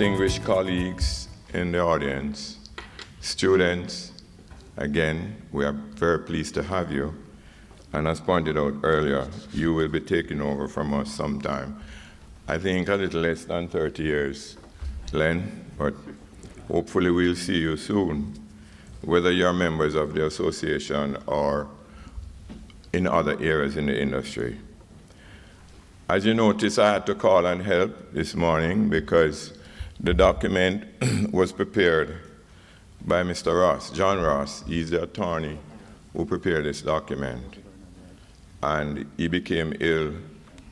distinguished colleagues in the audience, students, again, we are very pleased to have you. And as pointed out earlier, you will be taking over from us sometime. I think a little less than 30 years, Len, but hopefully we'll see you soon, whether you're members of the association or in other areas in the industry. As you notice, I had to call and help this morning because the document was prepared by Mr. Ross, John Ross. He's the attorney who prepared this document. And he became ill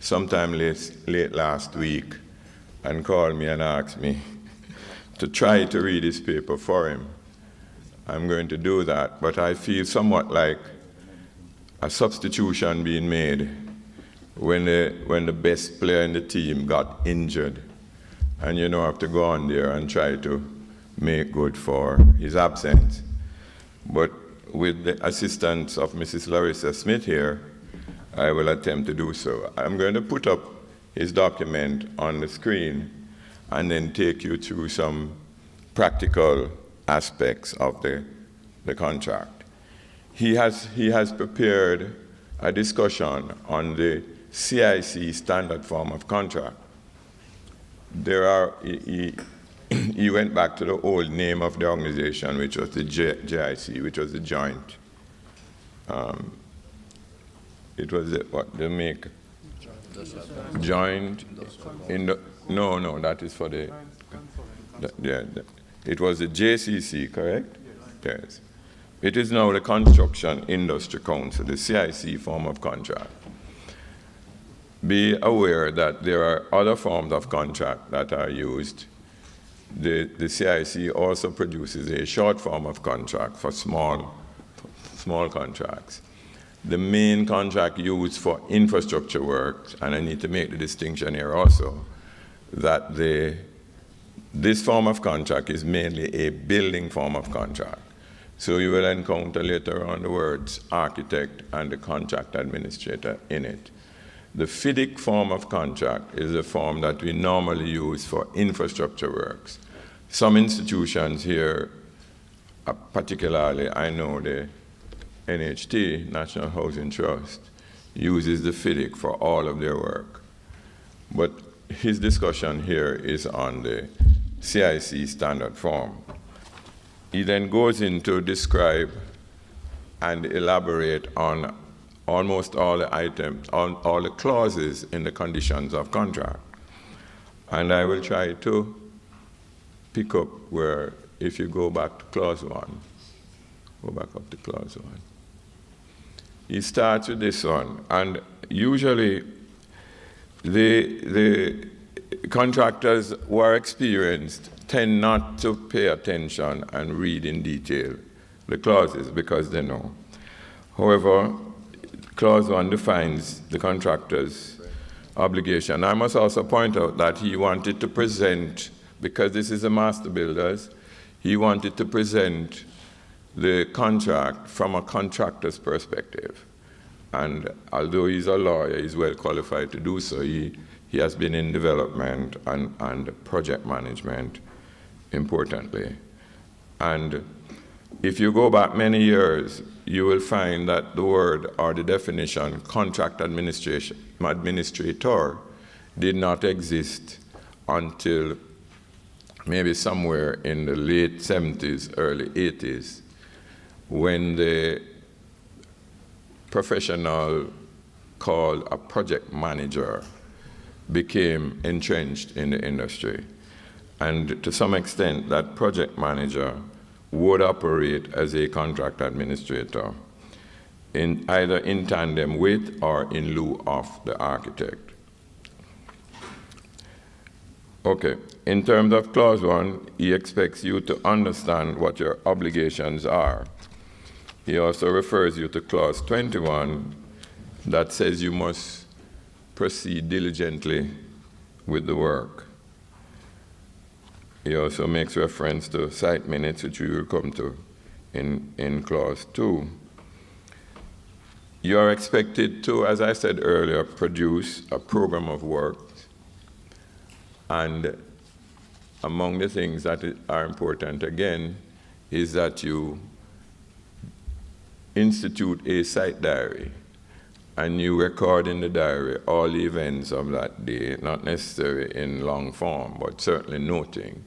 sometime late last week and called me and asked me to try to read his paper for him. I'm going to do that, but I feel somewhat like a substitution being made when the best player in the team got injured, and you know, have to go on there and try to make good for his absence. But with the assistance of Mrs. Larissa Smith here, I will attempt to do so. I'm going to put up his document on the screen and then take you through some practical aspects of the contract. He has prepared a discussion on the CIC standard form of contract. He went back to the old name of the organization, which was the JIC, which was the joint. It was the make joint in the, no, that is for the it was the JCC, correct? Yes. It is now the Construction Industry Council, the CIC form of contract. Be aware that there are other forms of contract that are used. The CIC also produces a short form of contract for small contracts. The main contract used for infrastructure work, and I need to make the distinction here also, that this form of contract is mainly a building form of contract. So you will encounter later on the words architect and the contract administrator in it. The FIDIC form of contract is a form that we normally use for infrastructure works. Some institutions here, particularly I know the NHT, National Housing Trust, uses the FIDIC for all of their work. But his discussion here is on the CIC standard form. He then goes in to describe and elaborate on almost all the items, all the clauses in the conditions of contract. And I will try to pick up where, if you go back to clause 1, go back up to clause 1. He starts with this one, and usually the contractors who are experienced tend not to pay attention and read in detail the clauses because they know. However, clause 1 defines the contractor's obligation. I must also point out that he wanted to present, because this is a master builders, he wanted to present the contract from a contractor's perspective. And although he's a lawyer, he's well qualified to do so. He has been in development and project management, importantly. And if you go back many years, you will find that the word or the definition contract administrator did not exist until maybe somewhere in the late 70s, early 80s, when the professional called a project manager became entrenched in the industry. And to some extent, that project manager would operate as a contract administrator, either in tandem with or in lieu of the architect. Okay, in terms of clause 1, he expects you to understand what your obligations are. He also refers you to clause 21 that says you must proceed diligently with the work. He also makes reference to site minutes, which we will come to in clause 2. You are expected to, as I said earlier, produce a program of work, and among the things that are important again is that you institute a site diary and you record in the diary all the events of that day, not necessarily in long form, but certainly noting.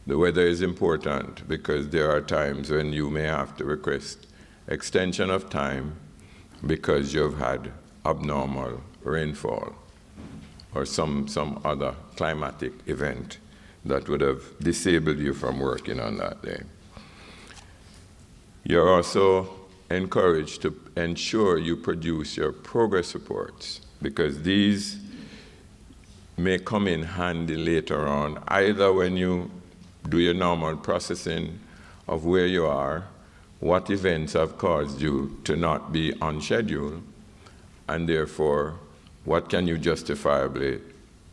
The weather is important because there are times when you may have to request extension of time because you've had abnormal rainfall or some other climatic event that would have disabled you from working on that day. You're also encouraged to ensure you produce your progress reports because these may come in handy later on, either when you do your normal processing of where you are, what events have caused you to not be on schedule, and therefore, what can you justifiably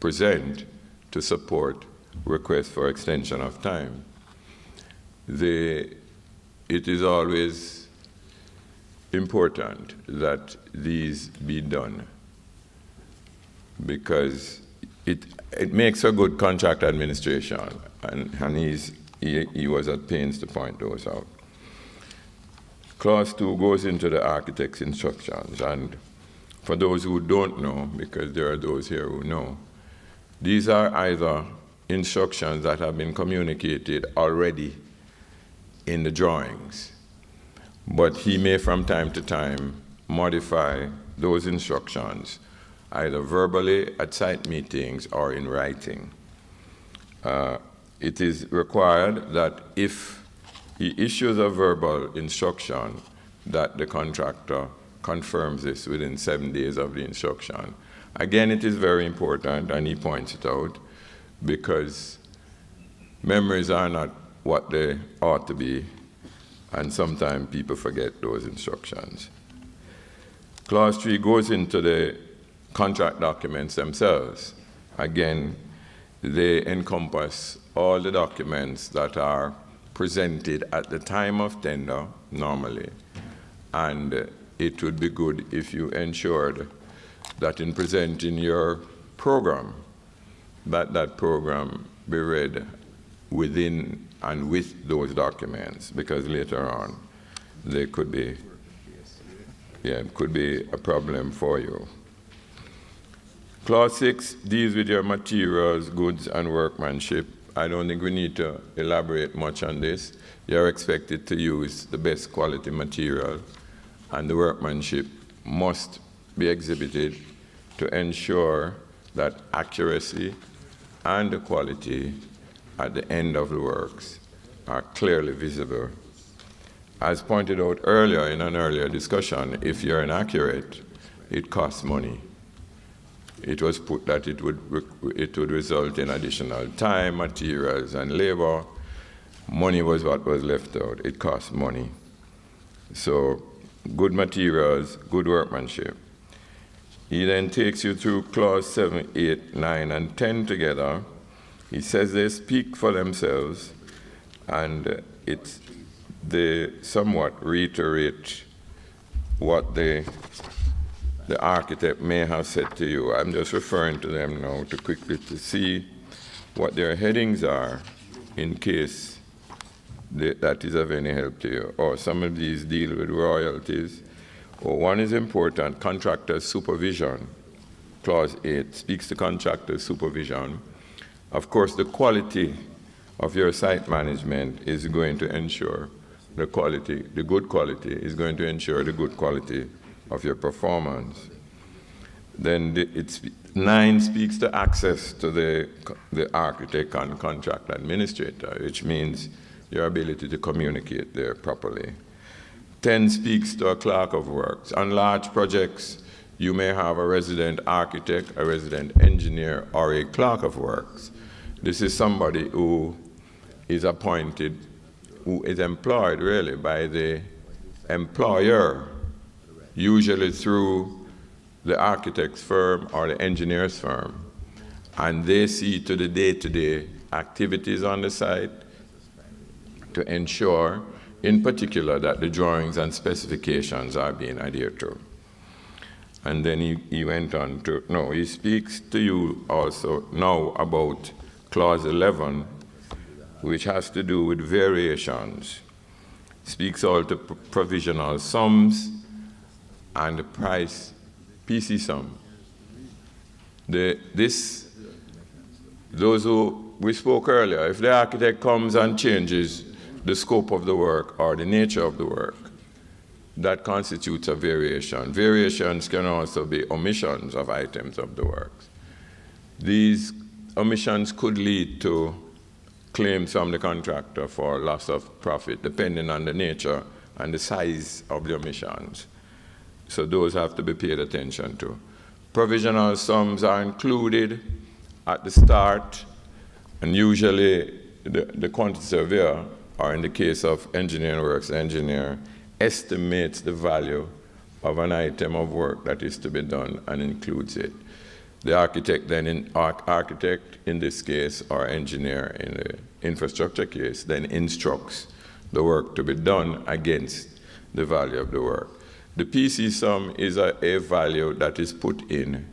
present to support requests for extension of time. It is always important that these be done because it makes a good contract administration, and he was at pains to point those out. Clause 2 goes into the architect's instructions, and for those who don't know, because there are those here who know, these are either instructions that have been communicated already in the drawings, but he may from time to time modify those instructions either verbally at site meetings or in writing. It is required that if he issues a verbal instruction, that the contractor confirms this within 7 days of the instruction. Again, it is very important, and he points it out, because memories are not what they ought to be, and sometimes people forget those instructions. Clause 3 goes into the contract documents themselves. Again, they encompass all the documents that are presented at the time of tender, normally, and it would be good if you ensured that in presenting your program, that program be read within and with those documents, because later on there could be a problem for you. Clause 6 deals with your materials, goods, and workmanship. I don't think we need to elaborate much on this. You're expected to use the best quality material, and the workmanship must be exhibited to ensure that accuracy and the quality at the end of the works are clearly visible. As pointed out earlier in an earlier discussion, if you're inaccurate, it costs money. It was put that it would result in additional time, materials, and labor. Money was what was left out. It costs money. So good materials, good workmanship. He then takes you through clause 7, 8, 9, and 10 together. He says they speak for themselves, and they somewhat reiterate what the architect may have said to you. I'm just referring to them now to see what their headings are in case that is of any help to you. Or some of these deal with royalties. Or one is important, contractor's supervision. Clause 8 speaks to contractor's supervision. Of course, the quality of your site management is going to ensure the good quality is going to ensure the good quality of your performance. Then 9 speaks to access to the architect and contract administrator, which means your ability to communicate there properly. 10 speaks to a clerk of works. On large projects, you may have a resident architect, a resident engineer, or a clerk of works. This is somebody who is appointed, who is employed really by the employer, usually through the architect's firm or the engineer's firm. And they see to the day-to-day activities on the site to ensure, in particular, that the drawings and specifications are being adhered to. And then he went on to, he speaks to you also now about Clause 11, which has to do with variations. Speaks all to provisional sums and the price PC sum. Those who we spoke earlier, if the architect comes and changes the scope of the work or the nature of the work, that constitutes a variation. Variations can also be omissions of items of the works. These omissions could lead to claims from the contractor for loss of profit, depending on the nature and the size of the omissions. So those have to be paid attention to. Provisional sums are included at the start, and usually the quantity surveyor, or in the case of engineering works, the engineer estimates the value of an item of work that is to be done and includes it. The architect then, architect in this case, or engineer in the infrastructure case, then instructs the work to be done against the value of the work. The PC sum is a value that is put in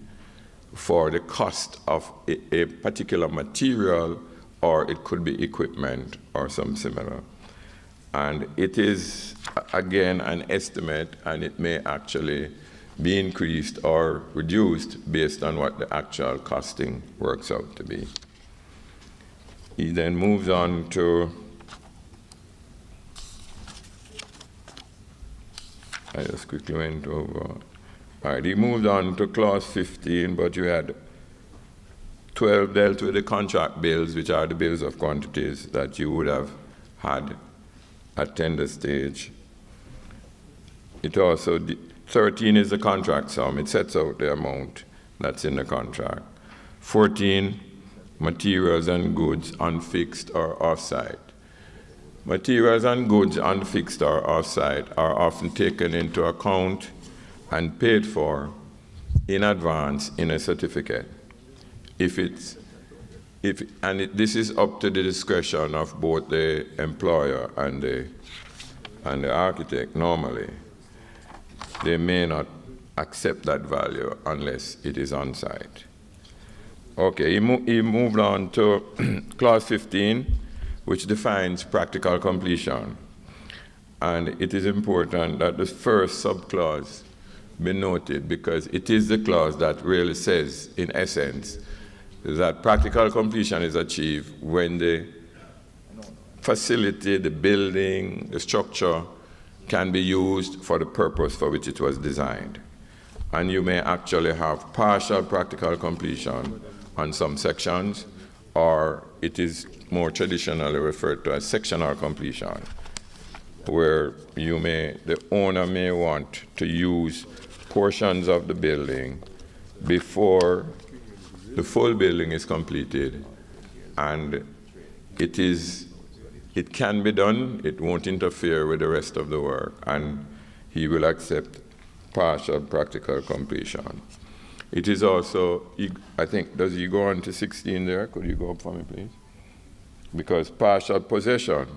for the cost of a particular material, or it could be equipment or some similar. And it is, again, an estimate, and it may actually be increased or reduced based on what the actual costing works out to be. He then moves on to, I just quickly went over. All right, he moved on to clause 15, but you had 12 dealt with the contract bills, which are the bills of quantities that you would have had at tender stage. It also, 13 is the contract sum. It sets out the amount that's in the contract. 14, materials and goods on fixed or off-site. Materials and goods on fixed or off-site are often taken into account and paid for in advance in a certificate. This is up to the discretion of both the employer and the architect normally. They may not accept that value unless it is on site. Okay, he moved on to clause 15, which defines practical completion. And it is important that the first subclause be noted, because it is the clause that really says, in essence, that practical completion is achieved when the facility, the building, the structure can be used for the purpose for which it was designed. And you may actually have partial practical completion on some sections, or it is more traditionally referred to as sectional completion, where the owner may want to use portions of the building before the full building is completed, and it can be done. It won't interfere with the rest of the work, and he will accept partial practical completion. It is also, I think, does he go on to 16 there? Could you go up for me, please? Because partial possession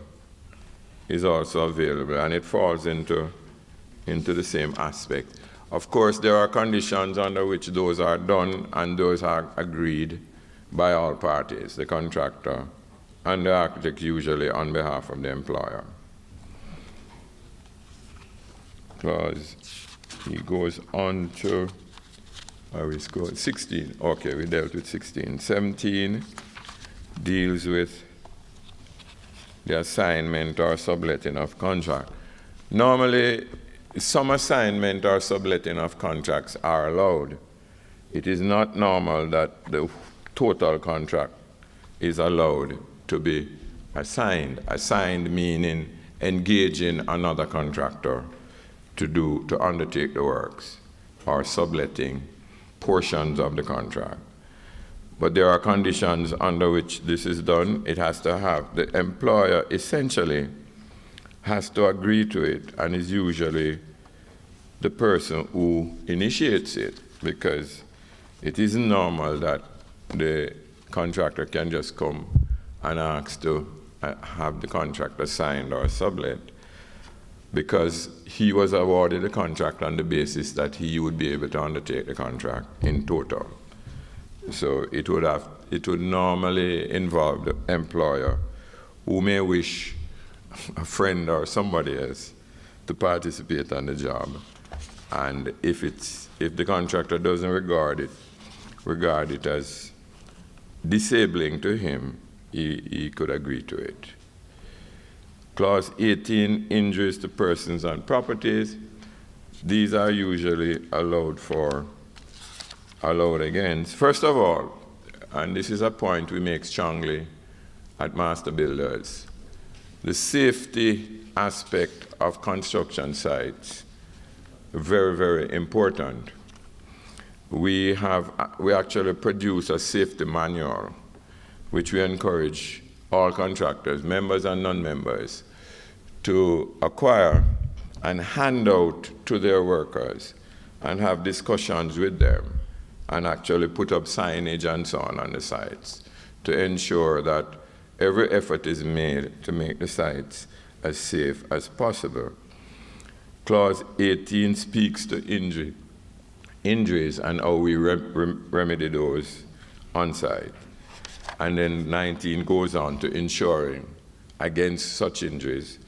is also available, and it falls into the same aspect. Of course, there are conditions under which those are done, and those are agreed by all parties, the contractor and the architect, usually on behalf of the employer. Clause, he goes on to, 16. Okay, we dealt with 16. 17 deals with the assignment or subletting of contract. Normally, some assignment or subletting of contracts are allowed. It is not normal that the total contract is allowed to be assigned. Assigned meaning engaging another contractor to undertake the works, or subletting portions of the contract. But there are conditions under which this is done. It has to have, the employer essentially has to agree to it, and is usually the person who initiates it, because it isn't normal that the contractor can just come and ask to have the contract assigned or sublet, because he was awarded the contract on the basis that he would be able to undertake the contract in total. So it would normally involve the employer who may wish a friend or somebody else to participate on the job. And if the contractor doesn't regard it as disabling to him, he could agree to it. Clause 18, injuries to persons and properties. These are usually allowed against. First of all, and this is a point we make strongly at Master Builders, the safety aspect of construction sites, very, very important. We actually produce a safety manual, which we encourage all contractors, members and non-members, to acquire and hand out to their workers and have discussions with them and actually put up signage and so on the sites to ensure that every effort is made to make the sites as safe as possible. Clause 18 speaks to injuries and how we remedy those on site. And then 19 goes on to ensuring against such injuries.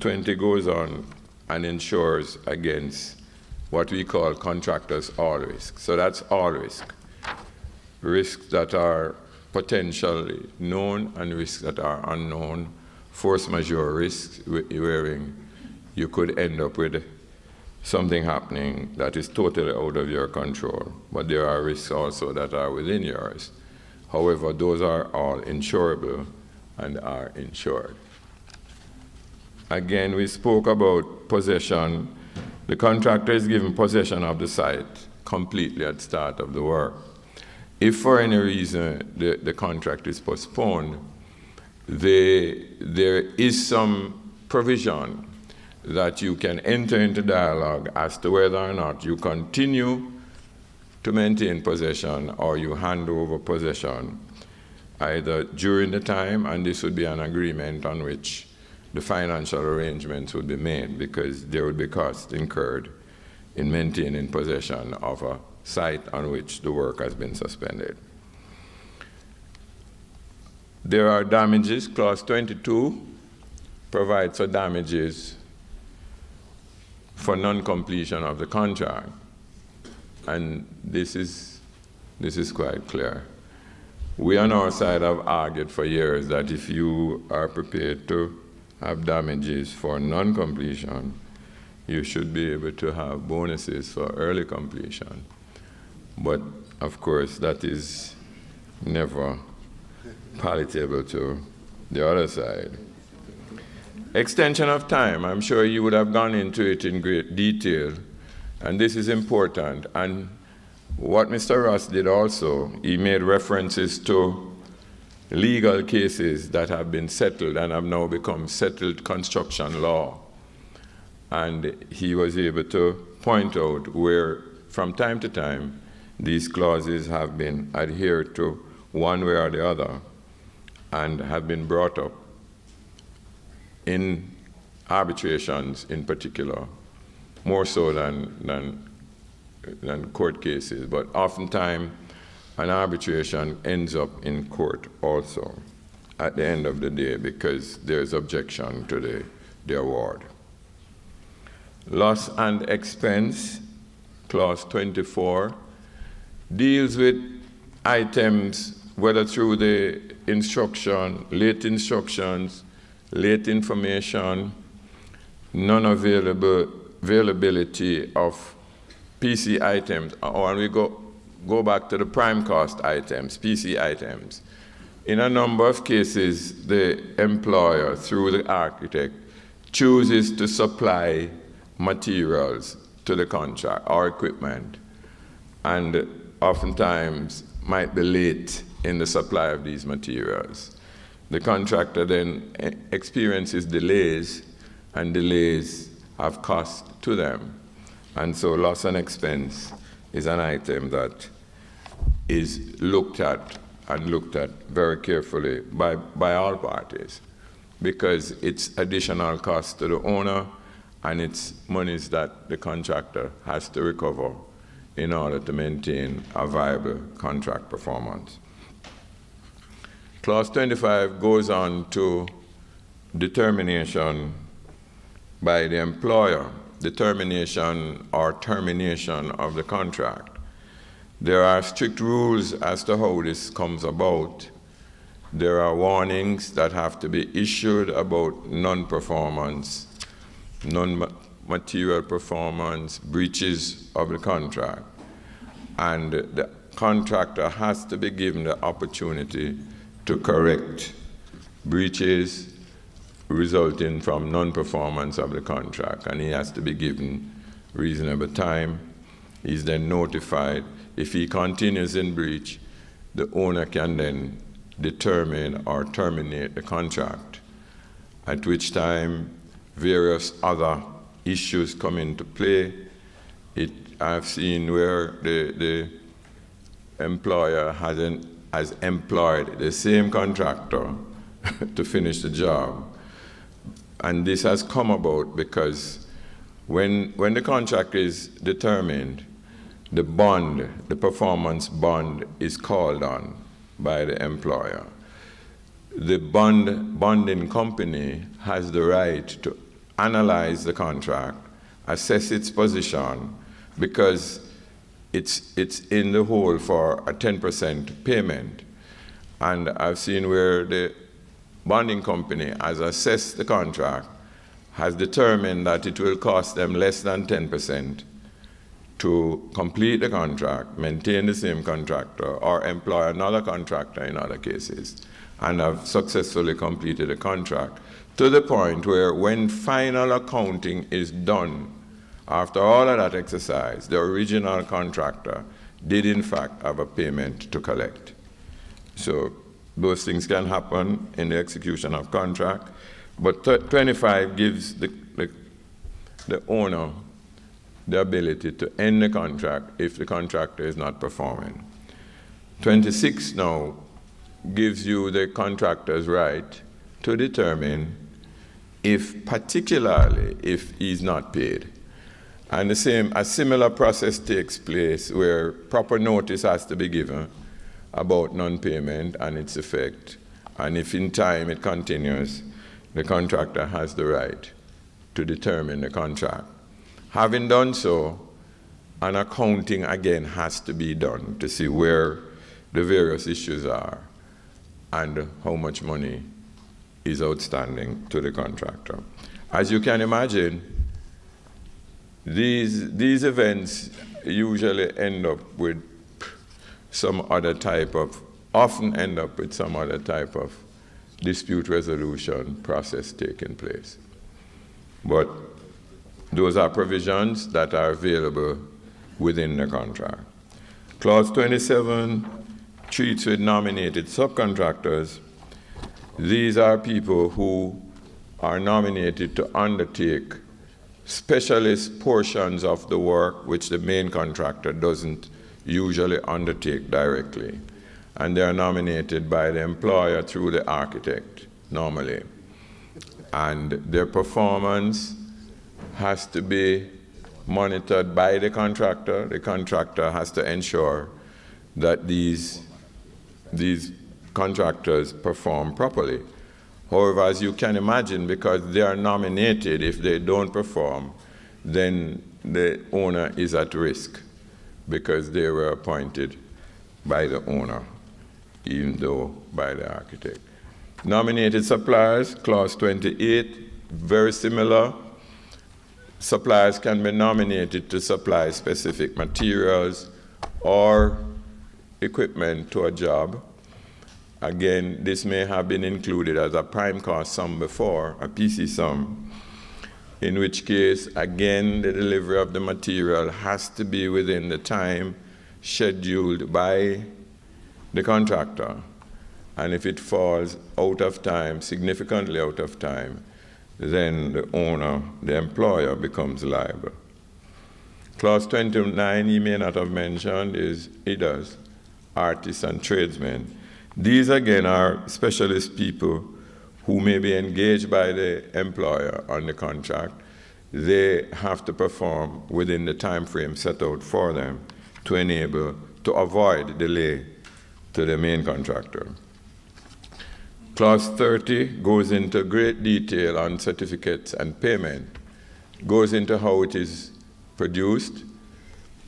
20 goes on and ensures against what we call contractors' all risk. So that's all risk. Risks that are potentially known and risks that are unknown. Force majeure risks, wherein you could end up with something happening that is totally out of your control. But there are risks also that are within yours. However, those are all insurable and are insured. Again, we spoke about possession. The contractor is given possession of the site completely at the start of the work. If for any reason the contract is postponed, there is some provision that you can enter into dialogue as to whether or not you continue to maintain possession or you hand over possession either during the time, and this would be an agreement on which the financial arrangements would be made, because there would be costs incurred in maintaining possession of a site on which the work has been suspended. There are damages. Clause 22 provides for damages for non-completion of the contract. And this is quite clear. We on our side have argued for years that if you are prepared to have damages for non-completion, you should be able to have bonuses for early completion. But of course, that is never palatable to the other side. Extension of time, I'm sure you would have gone into it in great detail, and this is important. And what Mr. Ross did also, he made references to legal cases that have been settled and have now become settled construction law. And he was able to point out where, from time to time, these clauses have been adhered to one way or the other and have been brought up in arbitrations in particular, more so than court cases. But oftentimes, an arbitration ends up in court also at the end of the day because there's objection to the award. Loss and expense, clause 24, deals with items, whether through the instruction, late instructions, late information, non-availability of PC items, or we go back to the prime cost items, PC items. In a number of cases, the employer, through the architect, chooses to supply materials to the contract or equipment, and oftentimes might be late in the supply of these materials. The contractor then experiences delays, and delays have cost to them. And so loss and expense is an item that is looked at very carefully by all parties, because it's additional cost to the owner and it's monies that the contractor has to recover in order to maintain a viable contract performance. Clause 25 goes on to determination by the employer, determination or termination of the contract. There are strict rules as to how this comes about. There are warnings that have to be issued about non-performance, non-material performance, breaches of the contract. And the contractor has to be given the opportunity to correct breaches resulting from non-performance of the contract, and he has to be given reasonable time. He's then notified. If he continues in breach, the owner can then determine or terminate the contract, at which time various other issues come into play. I've seen where the employer has employed the same contractor to finish the job. And this has come about because when the contract is determined, the bond, the performance bond, is called on by the employer. The bonding company has the right to analyze the contract, assess its position, because it's in the hole for a 10% payment. And I've seen where the bonding company has assessed the contract, has determined that it will cost them less than 10% to complete the contract, maintain the same contractor, or employ another contractor in other cases, and have successfully completed the contract, to the point where when final accounting is done, after all of that exercise, the original contractor did in fact have a payment to collect. So those things can happen in the execution of contract, but 25 gives the owner the ability to end the contract if the contractor is not performing. 26 now gives you the contractor's right to determine particularly if he's not paid. And a similar process takes place where proper notice has to be given about non-payment and its effect. And if in time it continues, the contractor has the right to determine the contract. Having done so, an accounting again has to be done to see where the various issues are and how much money is outstanding to the contractor. As you can imagine, these events usually often end up with some other type of dispute resolution process taking place. But those are provisions that are available within the contract. Clause 27 treats with nominated subcontractors. These are people who are nominated to undertake specialist portions of the work which the main contractor doesn't usually undertake directly. And they are nominated by the employer through the architect, normally. And their performance has to be monitored by the contractor. The contractor has to ensure that these contractors perform properly. However, as you can imagine, because they are nominated, if they don't perform, then the owner is at risk because they were appointed by the owner, even though by the architect. Nominated suppliers, clause 28, very similar. Suppliers can be nominated to supply specific materials or equipment to a job. Again, this may have been included as a prime cost sum before, a PC sum, in which case, again, the delivery of the material has to be within the time scheduled by the contractor. And if it falls out of time, significantly out of time, then the owner, the employer, becomes liable. Clause 29, he may not have mentioned, is IDAs, artists and tradesmen. These, again, are specialist people who may be engaged by the employer on the contract. They have to perform within the time frame set out for them to avoid delay to the main contractor. Clause 30 goes into great detail on certificates and payment, goes into how it is produced,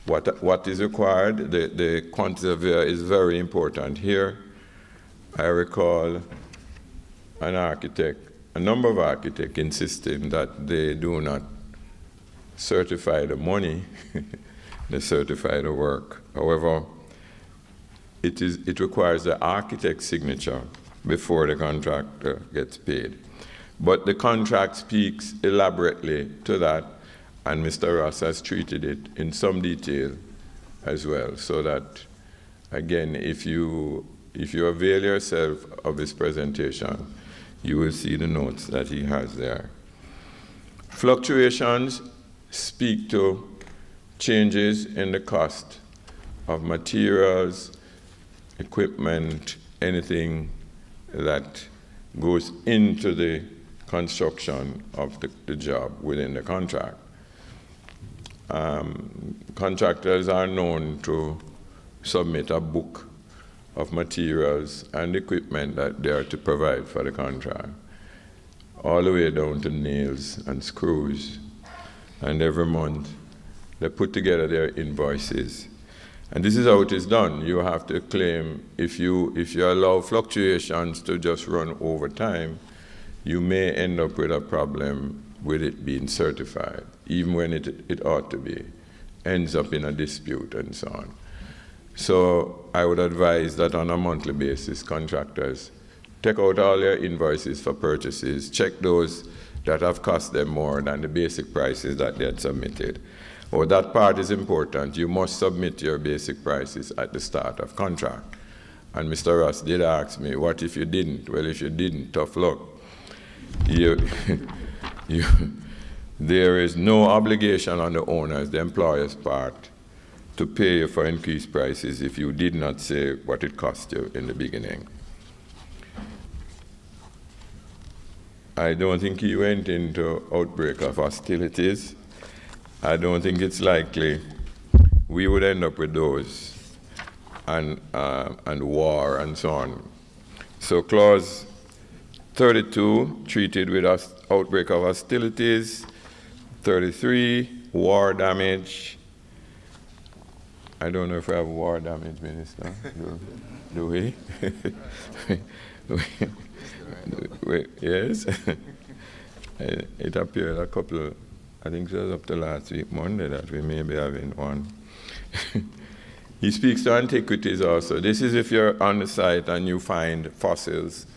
what is required. The quantifier is very important here. I recall a number of architects insisting that they do not certify the money, they certify the work. However, it requires the architect's signature before the contractor gets paid. But the contract speaks elaborately to that, and Mr. Ross has treated it in some detail as well, so that, again, if you avail yourself of his presentation, you will see the notes that he has there. Fluctuations speak to changes in the cost of materials, equipment, anything that goes into the construction of the job within the contract. Contractors are known to submit a book of materials and equipment that they are to provide for the contract, all the way down to nails and screws. And every month they put together their invoices. And this is how it is done. You have to claim, if you allow fluctuations to just run over time, you may end up with a problem with it being certified, even when it ought to be, ends up in a dispute and so on. So I would advise that on a monthly basis, contractors take out all their invoices for purchases, check those that have cost them more than the basic prices that they had submitted. Oh, that part is important. You must submit your basic prices at the start of contract. And Mr. Ross did ask me, what if you didn't? Well, if you didn't, tough luck. There is no obligation on the owner's, the employer's part, to pay you for increased prices if you did not say what it cost you in the beginning. I don't think he went into outbreak of hostilities. I don't think it's likely we would end up with those and war and so on. So clause 32, treated with outbreak of hostilities. 33, war damage. I don't know if we have war damage, Minister. Do we? Yes. It appeared a couple, I think it was up to last week, Monday, that we may be having one. He speaks to antiquities also. This is if you're on the site and you find fossils.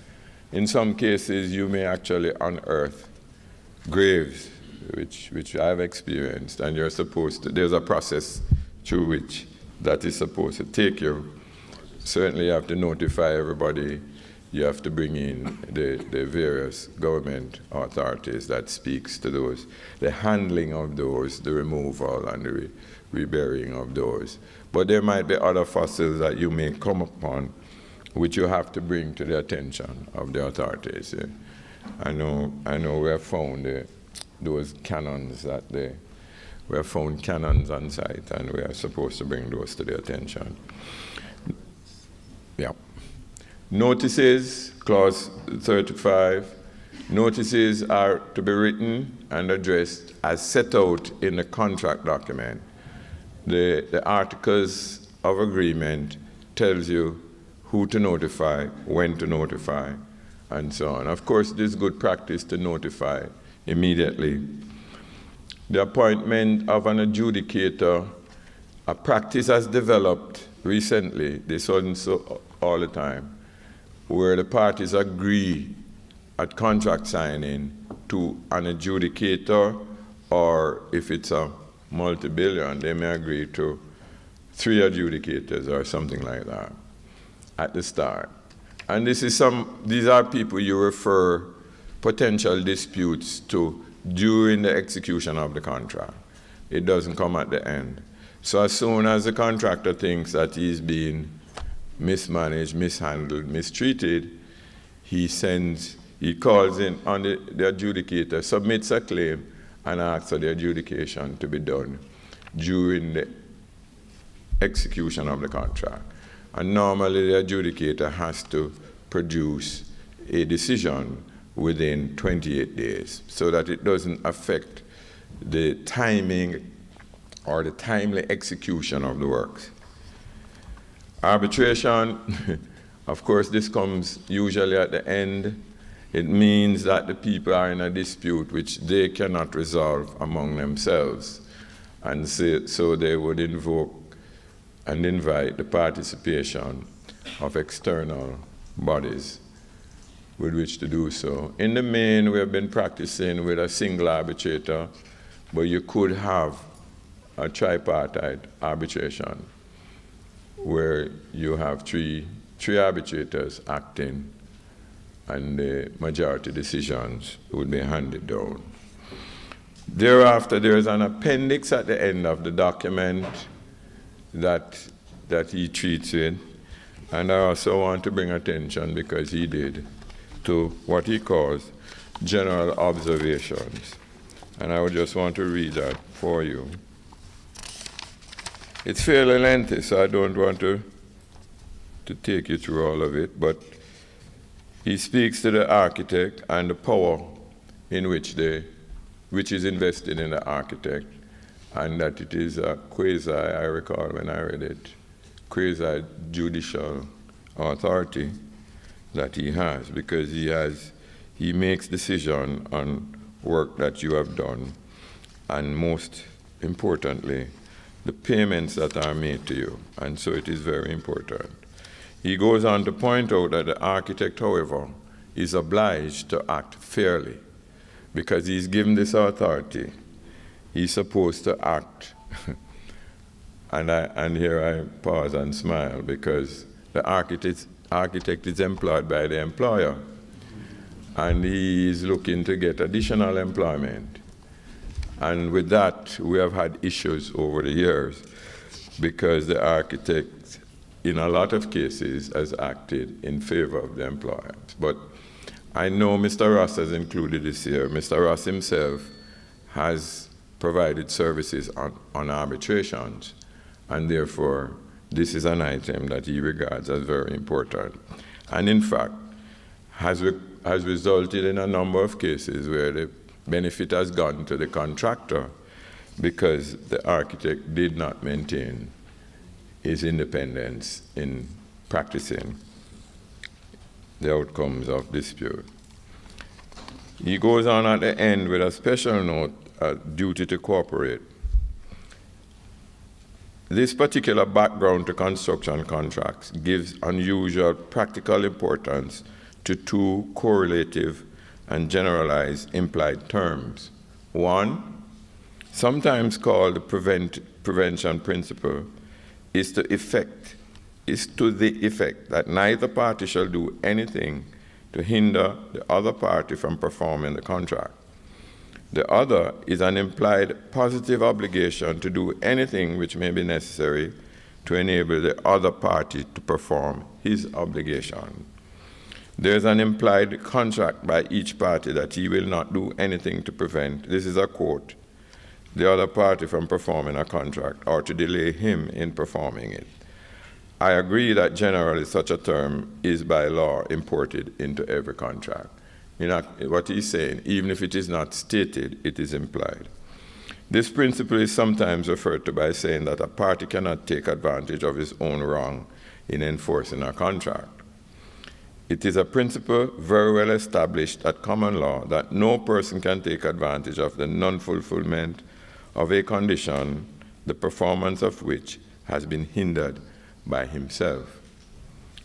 In some cases, you may actually unearth graves, which I've experienced, and you're supposed to, there's a process through which that is supposed to take you. Certainly you have to notify everybody. You have to bring in the various government authorities that speaks to those, the handling of those, the removal and the reburying of those. But there might be other fossils that you may come upon which you have to bring to the attention of the authorities. I know we have found those cannons we have found cannons on site, and we are supposed to bring those to their attention. Yeah. Notices, clause 35. Notices are to be written and addressed as set out in the contract document. The articles of agreement tells you who to notify, when to notify, and so on. Of course, it is good practice to notify immediately. The appointment of an adjudicator, a practice has developed recently, this wasn't so all the time, where the parties agree at contract signing to an adjudicator, or if it's a multi-billion, they may agree to 3 adjudicators or something like that at the start. And these are people you refer potential disputes to during the execution of the contract. It doesn't come at the end. So as soon as the contractor thinks that he's being mismanaged, mishandled, mistreated, he calls in on the adjudicator, submits a claim, and asks for the adjudication to be done during the execution of the contract. And normally the adjudicator has to produce a decision within 28 days so that it doesn't affect the timing or the timely execution of the works. Arbitration, of course, this comes usually at the end. It means that the people are in a dispute which they cannot resolve among themselves. And so they would invoke and invite the participation of external bodies with which to do so. In the main, we have been practicing with a single arbitrator, but you could have a tripartite arbitration where you have three arbitrators acting and the majority decisions would be handed down. Thereafter, there is an appendix at the end of the document that he treats with, and I also want to bring attention, because he did, to what he calls general observations. And I would just want to read that for you. It's fairly lengthy, so I don't want to take you through all of it, but he speaks to the architect and the power in which is invested in the architect, and that it is a quasi, I recall when I read it, quasi-judicial authority that he has, because he makes decision on work that you have done, and most importantly, the payments that are made to you, and so it is very important. He goes on to point out that the architect, however, is obliged to act fairly, because he's given this authority. He's supposed to act. And here I pause and smile, because the architect is employed by the employer, and he is looking to get additional employment. And with that, we have had issues over the years, because the architect, in a lot of cases, has acted in favor of the employer. But I know Mr. Ross has included this here. Mr. Ross himself has provided services on arbitrations, and therefore this is an item that he regards as very important. And in fact, has resulted in a number of cases where the benefit has gone to the contractor because the architect did not maintain his independence in practicing the outcomes of dispute. He goes on at the end with a special note, duty to cooperate. This particular background to construction contracts gives unusual practical importance to two correlative and generalized implied terms. One, sometimes called the prevention principle, is to the effect that neither party shall do anything to hinder the other party from performing the contract. The other is an implied positive obligation to do anything which may be necessary to enable the other party to perform his obligation. There is an implied contract by each party that he will not do anything to prevent, this is a quote, the other party from performing a contract or to delay him in performing it. I agree that generally such a term is by law imported into every contract. What he's saying, even if it is not stated, it is implied. This principle is sometimes referred to by saying that a party cannot take advantage of his own wrong in enforcing a contract. It is a principle very well established at common law that no person can take advantage of the non-fulfillment of a condition, the performance of which has been hindered by himself.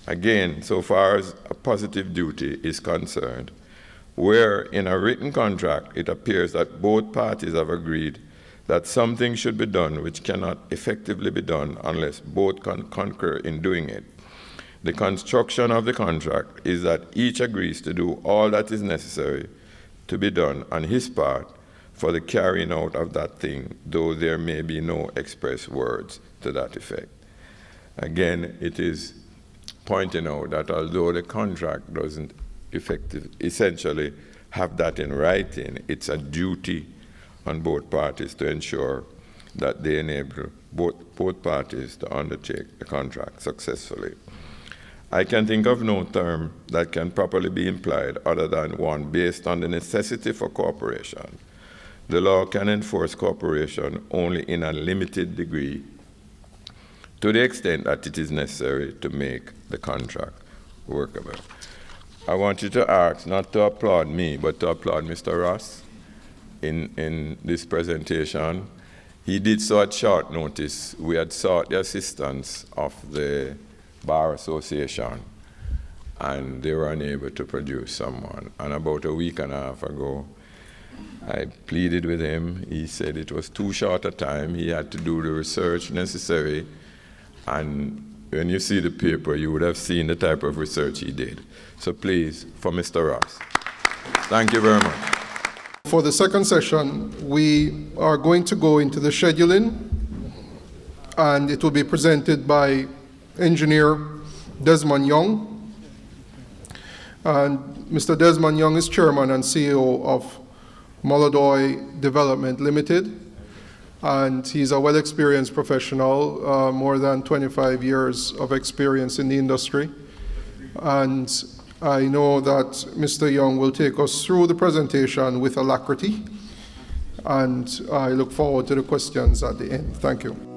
Again, so far as a positive duty is concerned, where in a written contract it appears that both parties have agreed that something should be done which cannot effectively be done unless both concur in doing it. The construction of the contract is that each agrees to do all that is necessary to be done on his part for the carrying out of that thing, though there may be no express words to that effect. Again, it is pointing out that although the contract doesn't essentially have that in writing, it's a duty on both parties to ensure that they enable both parties to undertake the contract successfully. I can think of no term that can properly be implied other than one based on the necessity for cooperation. The law can enforce cooperation only in a limited degree, to the extent that it is necessary to make the contract workable. I want you to ask, not to applaud me, but to applaud Mr. Ross in this presentation. He did so at short notice. We had sought the assistance of the Bar Association, and they were unable to produce someone. And about a week and a half ago, I pleaded with him. He said it was too short a time. He had to do the research necessary. And when you see the paper, you would have seen the type of research he did. So please, for Mr. Ross. Thank you very much. For the second session, we are going to go into the scheduling, and it will be presented by Engineer Desmond Young. And Mr. Desmond Young is Chairman and CEO of Molodoy Development Limited, and he's a well-experienced professional, more than 25 years of experience in the industry. And I know that Mr. Young will take us through the presentation with alacrity, and I look forward to the questions at the end. Thank you.